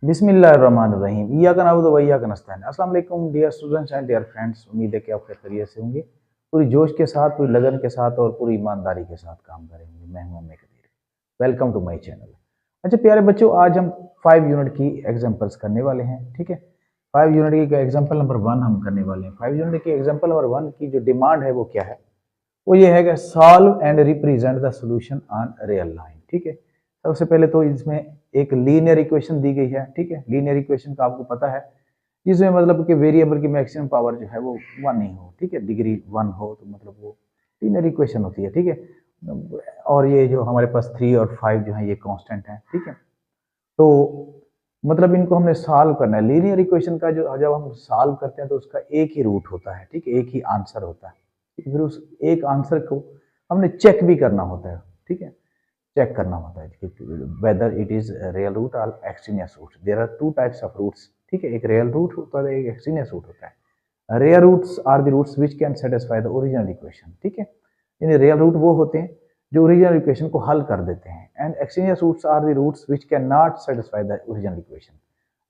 बिस्मिल्लाहिर्रहमानिर्रहीम इय्याका नअबुदु व इय्याका नस्तईन। अस्सलाम वालेकुम dear students and dear friends, उम्मीद है कि आप खैरियत से होंगे। पूरी जोश के साथ, पूरी लगन के साथ और पूरी ईमानदारी के साथ काम करेंगे। मैं हूं Amme Qadir, welcome to my channel. अच्छा प्यारे बच्चों, आज हम 5 यूनिट की एग्जांपल्स करने वाले हैं। ठीक है, 5 यूनिट की एग्जांपल नंबर 1 हम करने वाले हैं। 5 यूनिट की एग्जांपल नंबर 1 की जो डिमांड है वो क्या है, वो ये है कि solve and represent the solution on real line. ठीक है, सबसे पहले तो इसमें एक लीनियर इक्वेशन दी गई है। ठीक है, लीनियर इक्वेशन का आपको पता है, जिसमें मतलब कि वेरिएबल की मैक्सिमम पावर जो है वो 1 ही हो। ठीक है, डिग्री 1 हो तो मतलब वो लीनियर इक्वेशन होती है। ठीक है, और ये जो हमारे पास 3 और 5 जो है ये कांस्टेंट है। ठीक है, तो मतलब इनको हमने सॉल्व करना है। लीनियर इक्वेशन का जो जब हम सॉल्व करते हैं तो उसका एक ही रूट होता है। ठीक है, एक ही आंसर होता है। फिर उस एक आंसर को हमने चेक भी करना होता है। ठीक है, चेक करना होता है whether it is real root और extraneous root. There are 2 types of roots. ठीक है, एक रियल रूट होता है, एक एक्सट्रीनियस रूट होता है। Real roots are the roots which can satisfy the original equation. ठीक है, यानी रियल रूट वो होते हैं जो ओरिजिनल इक्वेशन को हल कर देते हैं, and extraneous roots are the roots which can not satisfy the original equation,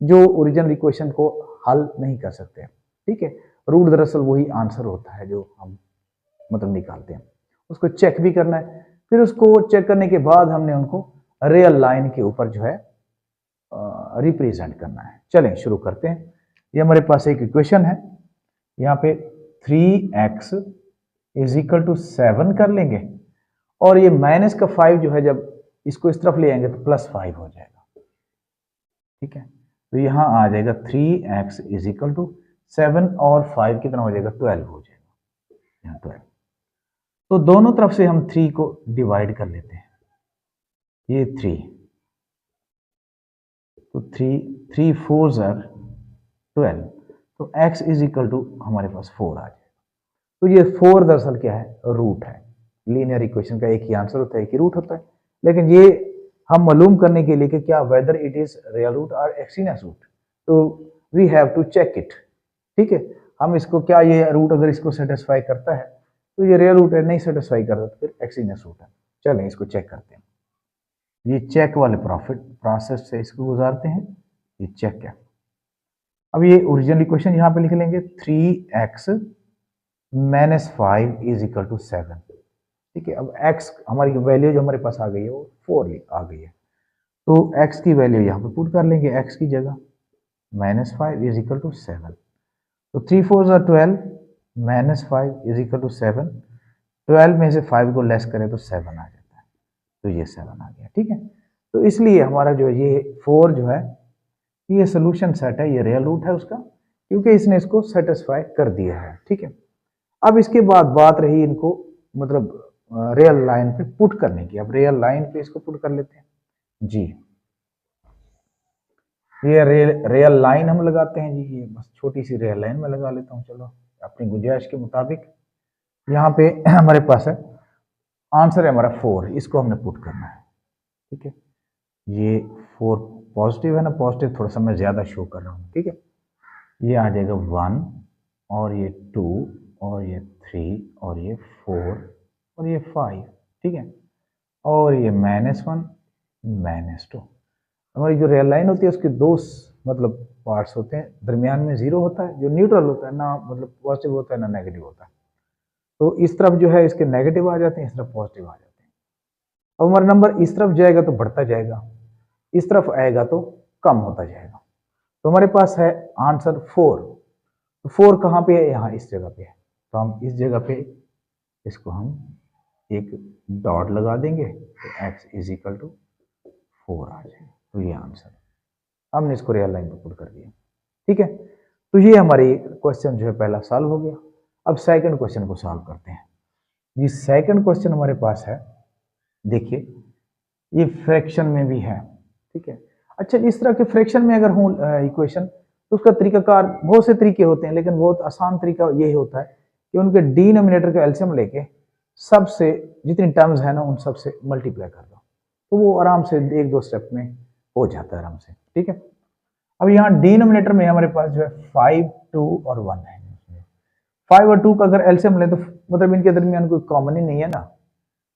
जो ओरिजिनल इक्वेशन को हल नहीं कर सकते। ठीक है, रूट दरअसल वही आंसर होता है जो हम मतलब निकालते हैं। उसको चेक भी करना है। फिर उसको चेक करने के बाद हमने उनको रियल लाइन के ऊपर जो है रिप्रेजेंट करना है। चलें शुरू करते हैं। ये हमारे पास एक इक्वेशन है, यहाँ पे 3x इज इक्वल टू 7 कर लेंगे, और ये माइनस का 5 जो है जब इसको इस तरफ ले आएंगे तो +5 हो जाएगा। ठीक है, तो यहाँ आ जाएगा 3x इज इक्वल टू 7 और 5 कितना हो जाएगा, 12 हो जाएगा। यहाँ 12, तो दोनों तरफ से हम 3 को डिवाइड कर लेते हैं। ये 3, तो 3 4 ज़र 12, तो x इज इक्वल टू हमारे पास 4 आ जाएगा। तो ये 4 दरअसल क्या है, रूट है। लीनियर इक्वेशन का एक ही आंसर होता है, एक ही रूट होता है। लेकिन ये हम मालूम करने के लिए कि क्या whether it is real root और एक्सट्रीनियस रूट, तो we have to check it. ठीक है, हम इसको क्या ये रूट अगर इसको सेटिस्फाई करता है तो ये रियल रूट है, नहीं सेटिस्फाई करता तो फिर एक्सट्रीनियस रूट है। चलें इसको चेक करते हैं। ये चेक वाले प्रोसेस से इसको गुजारते हैं। ये चेक है। अब ये ओरिजिनल इक्वेशन यहाँ पे लिख लेंगे, 3x minus 5 is equal to 7। ठीक है, अब x हमारी वैल्यू जो हमारे पास आ गई है वो 4 आ गई है, तो x की वैल्यू यहाँ पे पुट कर लेंगे। x की जगह -5 इज इक्वल टू 7, तो 3 4 ज़ा 12, -5 इज इक्वल टू 7। 12 में से 5 को लेस करें तो 7 आ जाता है, तो ये 7 आ गया। ठीक है, तो इसलिए हमारा जो ये 4 जो है ये सोल्यूशन सेट है, ये रियल रूट है उसका, क्योंकि इसने इसको सेटिस्फाई कर दिया है। ठीक है, अब इसके बाद बात रही इनको मतलब रियल लाइन पे पुट करने की। अब रियल लाइन पे इसको पुट कर लेते हैं जी। ये रियल लाइन हम लगाते हैं जी, ये बस छोटी सी रियल लाइन में लगा लेता हूँ, चलो अपनी गुंजाइश के मुताबिक। यहाँ पे हमारे पास है आंसर है हमारा 4, इसको हमने पुट करना है। ठीक है, ये 4 पॉजिटिव है ना, पॉजिटिव थोड़ा सा मैं ज़्यादा शो कर रहा हूँ। ठीक है, ये आ जाएगा 1 और ये 2 और ये 3 और ये 4 और ये 5। ठीक है, और ये -1 -2। हमारी जो रियल लाइन होती है उसके दो मतलब पार्ट्स होते हैं, दरमियान में 0 होता है जो न्यूट्रल होता है, ना मतलब पॉजिटिव होता है ना नेगेटिव होता है। तो इस तरफ जो है इसके नेगेटिव आ जाते हैं, इस तरफ पॉजिटिव आ जाते हैं। अब हमारा नंबर इस तरफ जाएगा तो बढ़ता जाएगा, इस तरफ आएगा तो कम होता जाएगा। तो हमारे पास है आंसर 4। तो 4 कहाँ पे है, यहाँ इस जगह पे है, तो हम इस जगह पे इसको हम एक डॉट लगा देंगे, तो x इज इक्वल टू 4 आ जाएगा। तो ये आंसर हमने इसको रियल लाइन पे पुट कर दिया। ठीक है, तो ये हमारी क्वेश्चन जो है पहला सॉल्व हो गया। अब सेकंड क्वेश्चन को सॉल्व करते हैं जी। सेकंड क्वेश्चन हमारे पास है, देखिए ये फ्रैक्शन में भी है। ठीक है, अच्छा इस तरह के फ्रैक्शन में अगर हो इक्वेशन तो उसका तरीकाकार बहुत से तरीके होते हैं, लेकिन बहुत आसान तरीका यही होता है कि उनके डिनोमिनेटर का एलसीएम लेके सबसे जितनी टर्म्स है ना उन सबसे मल्टीप्लाई कर दो, तो वो आराम से 1-2 स्टेप में हो जाता है आराम से। ठीक है, अब यहाँ डिनोमिनेटर में हमारे पास जो है 5 2 और 1 है। 5 और 2 का अगर एलसीएम ले तो मतलब इनके दरमियान कोई कॉमन ही नहीं है ना,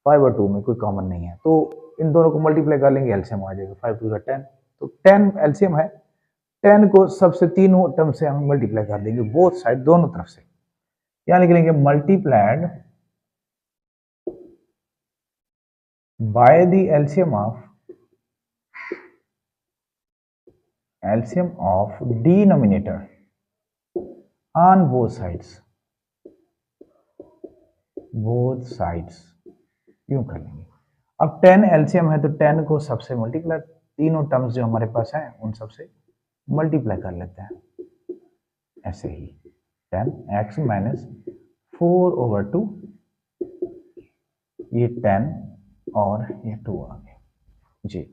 5 और 2 में कोई कॉमन नहीं है, तो इन दोनों को मल्टीप्लाई कर लेंगे, एलसीएम आ जाएगा। 5 2 10, तो 10 एलसीएम है, 10 को सबसे तीनों टर्म से हम मल्टीप्लाई कर देंगे, बोथ साइड, दोनों तरफ से। क्या लिख लेंगे? Multiplied by the LCM of denominator on both sides, यूं कर लेंगे। अब 10 एलसीएम है तो 10 को सबसे मल्टीप्लाई, तीनों टर्म्स जो हमारे पास हैं उन सबसे मल्टीप्लाई कर लेते हैं, ऐसे ही 10x माइनस 4/2, ये 10 और ये 2 आ गए जी।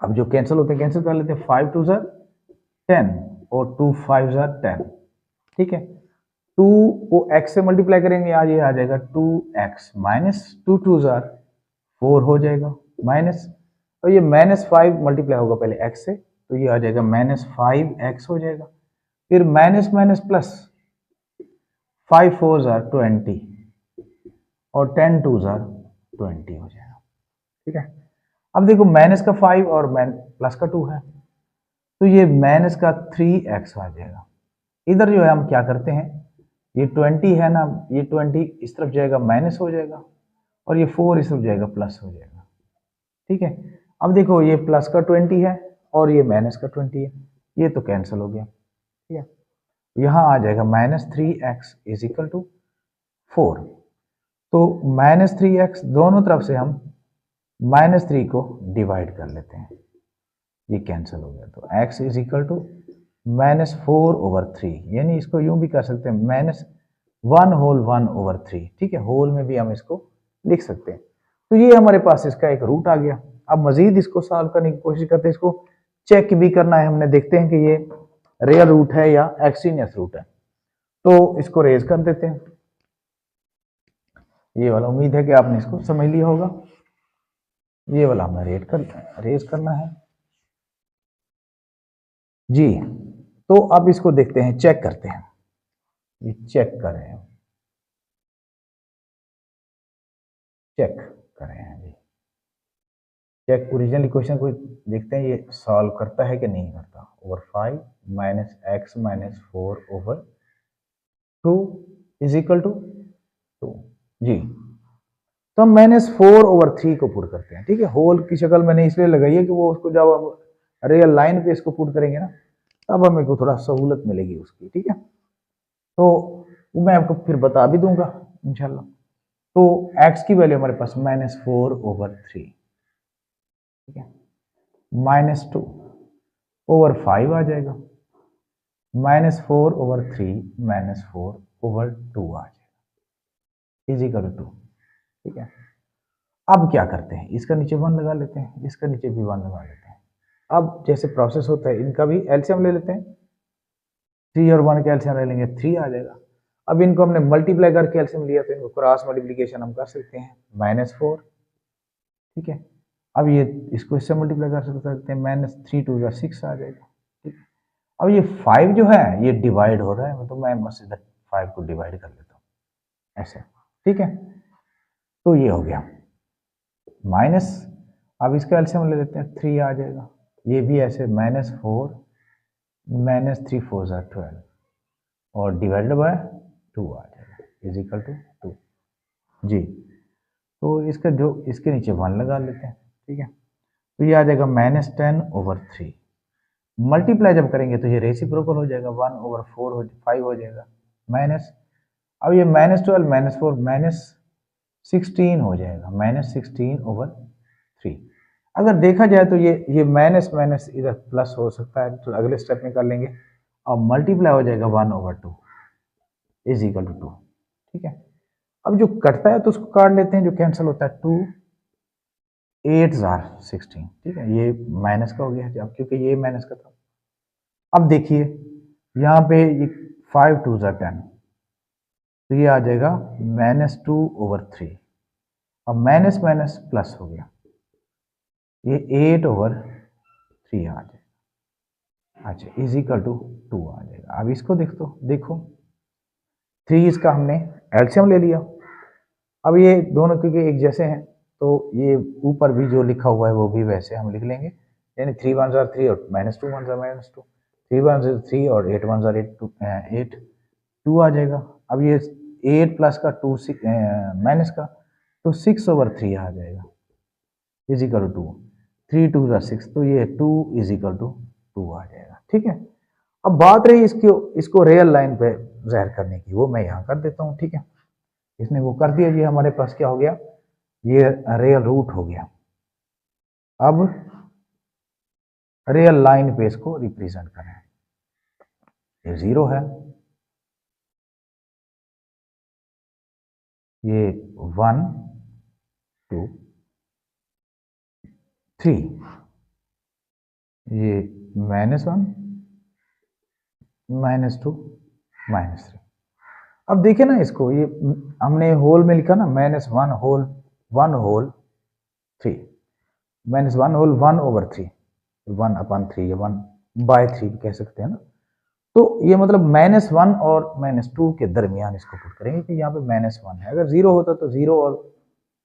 अब जो कैंसिल होते हैं कैंसिल कर लेते हैं, 5 2 ज़ा 10 और 2 5 ज़ा 10, ठीक है। 2 को x से मल्टीप्लाई करेंगे, आज ये आ जाएगा 2x माइनस 2 2 ज़ा 4 हो जाएगा, माइनस, और ये -5 मल्टीप्लाई होगा पहले x से, तो ये आ जाएगा -5x हो जाएगा। फिर माइनस माइनस प्लस, 5 4 ज़ा 20 और 10 2 ज़ा 20 हो जाएगा, ठीक है। अब देखो माइनस का 5 और प्लस का 2 है, तो ये माइनस का 3x आ जाएगा। इधर जो है हम क्या करते हैं, ये 20 है ना, ये 20 इस तरफ जाएगा माइनस हो जाएगा, और ये 4 इस तरफ जाएगा प्लस हो जाएगा, ठीक है। अब देखो ये प्लस का 20 है और ये माइनस का 20 है, ये तो कैंसिल हो गया, ठीक है। यहाँ आ जाएगा -3x इज इक्वल टू 4, तो -3x दोनों तरफ से हम -3 को डिवाइड कर लेते हैं, ये कैंसिल हो गया, तो x इज इक्वल टू -4/3, यानी इसको यूं भी कर सकते हैं -1/3, ठीक है। होल में भी हम इसको लिख सकते हैं। तो ये हमारे पास इसका एक रूट आ गया। अब मजीद इसको सॉल्व करने की कोशिश करते हैं, इसको चेक भी करना है हमने, देखते हैं कि ये रियल रूट है या एक्सट्रीनियस रूट है। तो इसको रेज कर देते हैं, ये वाला, उम्मीद है कि आपने इसको समझ लिया होगा। ये वाला हमें रेज करना है जी। तो अब इसको देखते हैं, चेक करते हैं, ये चेक कर रहे हैं, चेक कर रहे हैं जी। चेक ओरिजिनल इक्वेशन को देखते हैं, ये सॉल्व करता है कि नहीं करता। Over 5 minus x minus 4/2 is equal to 2 जी। तो हम -4/3 को पुट करते हैं, ठीक है। होल की शक्ल मैंने इसलिए लगाई है कि वो उसको जब हम रियल लाइन पे इसको पुट करेंगे ना, तब हमें को थोड़ा सहूलत मिलेगी उसकी, ठीक है। तो मैं आपको फिर बता भी दूंगा इंशाल्लाह। तो x की वैल्यू हमारे पास -4/3, ठीक है, -2/5 आ जाएगा, -4/3 -4/2 आ जाएगा, इज इक्वल टू 2, ठीक है। अब क्या करते हैं, इसका नीचे 1 लगा लेते हैं, इसका नीचे भी 1 लगा लेते हैं। अब जैसे प्रोसेस होता है, इनका भी एलसीएम ले लेते हैं, 3 और 1 का एलसीएम ले लेंगे, 3 आ जाएगा। अब इनको हमने मल्टीप्लाई करके एलसीएम लिया, तो इनको क्रॉस मल्टीप्लिकेशन हम कर सकते हैं, -4, ठीक है। अब ये इसको इससे मल्टीप्लाई कर सकते हैं, -3 2 ज़ा 6 आ जाएगा, ठीक है। अब ये 5 जो है ये डिवाइड हो रहा है, तो मैं बस इधर 5 को डिवाइड कर लेता हूँ ऐसे, ठीक है। तो ये हो गया माइनस, अब इसका एलसीएम ले लेते हैं, 3 आ जाएगा, ये भी ऐसे -4 -3 4 ज़ा 12 और डिवाइडेड बाय 2 आ जाएगा, इज इक्वल टू 2 जी। तो इसका जो इसके नीचे 1 लगा लेते हैं, ठीक है। तो ये आ जाएगा -10/3, मल्टीप्लाई जब करेंगे तो ये रेसिप्रोकल हो जाएगा, 1/4 5 हो जाएगा, माइनस, अब ये -12 -4 -16 हो जाएगा, -16/3। अगर देखा जाए तो ये माइनस माइनस इधर प्लस हो सकता है, तो अगले स्टेप में कर लेंगे, और मल्टीप्लाई हो जाएगा 1/2 इज इक्वल टू 2, ठीक है। अब जो कटता है तो उसको काट लेते हैं, जो कैंसिल होता है 2 8 ज़ार 16, ठीक है। ये माइनस का हो गया अब, क्योंकि ये माइनस का था। अब देखिए यहाँ पे ये 5 2 ज़ार 10, तो ये आ जाएगा -2/3, अब माइनस माइनस प्लस हो गया, ये 8/3 आ जाएगा, अच्छा, इज इक्वल टू 2 आ जाएगा। अब इसको देखो 3 इसका हमने एलसीएम ले लिया। अब ये दोनों क्योंकि एक जैसे हैं, तो ये ऊपर भी जो लिखा हुआ है वो भी वैसे हम लिख लेंगे, यानी 3 1 जार 3 और -2 1 जार -2, 3 1 जार 3 और 8 1 जार 8 8 2 आ जाएगा। अब ये 8 प्लस का 2 माइनस का तो 6/3 आ जाएगा इज इक्वल टू 3 2 जार 6, तो ये 2 इज इक्वल टू 2 आ जाएगा। ठीक है, अब बात रही इसको रियल लाइन पे ज़ाहिर करने की, वो मैं यहाँ कर देता हूँ। ठीक है, इसने वो कर दिया, ये हमारे पास क्या हो गया, ये रियल रूट हो गया। अब रियल लाइन पे इसको रिप्रेजेंट करें, ये 0 है, ये 1 2 3, ये -1 -2 -3। अब देखिए ना इसको, ये हमने होल में लिखा ना, -1 होल 1 होल 3, -1 होल 1/3, 1/3 या 1/3 कह सकते हैं ना। तो ये मतलब -1 और -2 के दरमियान इसको पुट करेंगे कि यहाँ पे -1 है। अगर 0 होता तो 0 और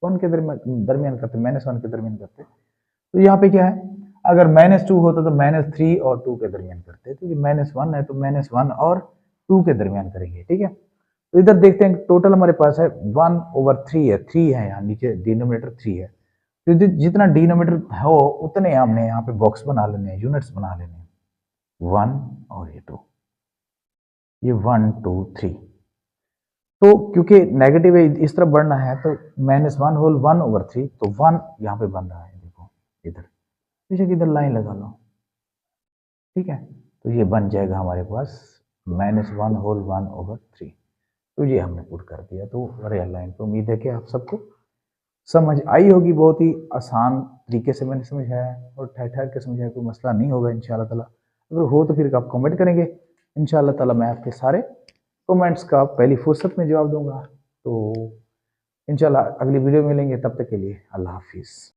1 के दरमियान करते, -1 के दरमियान करते। तो यहाँ पे क्या है, अगर -2 होता तो -3 और 2 के दरमियान करते। तो ये -1 है तो -1 और 2 के दरमियान करेंगे। ठीक है, तो इधर देखते हैं टोटल हमारे पास है 1/3 है, 3 है, यहाँ नीचे डिनोमिनेटर 3 है। तो जितना डिनोमिनेटर हो उतने हमने यहाँ पे बॉक्स बना लेने हैं, यूनिट्स बना लेने हैं, 1 और ये 2, ये 1 2 3। तो क्योंकि नेगेटिव है इस तरफ बढ़ना है तो -1 होल 1/3, तो 1 यहाँ पे बन रहा है, देखो इधर पीछे की इधर लाइन लगा लो। ठीक है, तो ये बन जाएगा हमारे पास -1 होल 1/3। तो ये हमने पुट कर दिया, तो रियल लाइन पे। उम्मीद है कि आप सबको समझ आई होगी, बहुत ही आसान तरीके से मैंने समझाया है और ठहर ठहर के समझाया, कोई मसला नहीं होगा इंशाल्लाह ताला। अगर हो तो फिर आप कमेंट करेंगे, इंशाल्लाह ताला मैं आपके सारे कमेंट्स का पहली फुर्सत में जवाब दूंगा। तो इंशाल्लाह अगली वीडियो में मिलेंगे, तब तक के लिए अल्लाह हाफिज़।